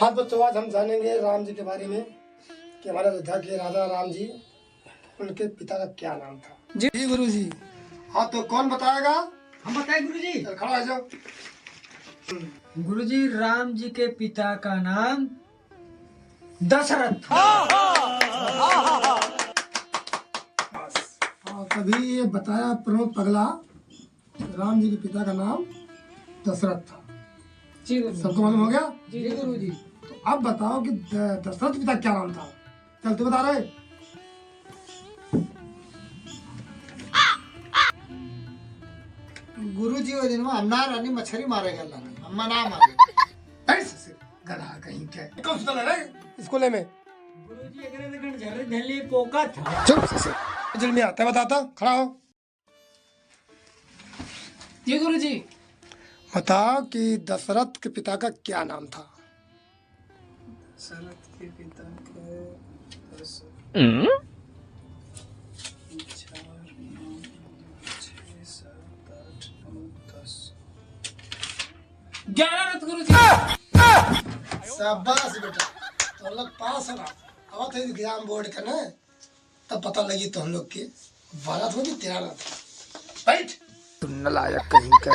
हाँ तो आज हम जानेंगे राम जी के बारे में कि हमारे अयोध्या के राजा राम जी, उनके पिता का क्या नाम था। जी गुरु जी। हाँ तो कौन बताएगा? हम बताए गुरु जी। खड़ा हो जाओ। गुरु जी, राम जी के पिता का नाम दशरथ। तभी ये बताया प्रमुख पगला, राम जी के पिता का नाम दशरथ था। जी गुरु। सबको मालूम हो गया? जी गुरु जी। तो अब बताओ कि दशरथ पिता क्या नाम था। चल तू बता रहे। गुरु जी वो दिन में अन्ना रानी मछली मारे गया अम्मा ना मारे ऐसे गधा कहीं के कौन सुतल है रे स्कूल में। गुरु जी अगर लगन झरे धली पोका था। चुप से जल में आता बताता। खड़ा हो। जी गुरु जी। बताओ कि दशरथ के पिता का क्या नाम था। दशरथ के पिता का 11 रथ गुरु जी। शाबाश बेटा, तो लोग पास है ना। अब थे एग्जाम बोर्ड का ना, तब पता लगी तो हम लोग के 12 थोड़ी 13 था। बैठ तू नलायक कहीं का।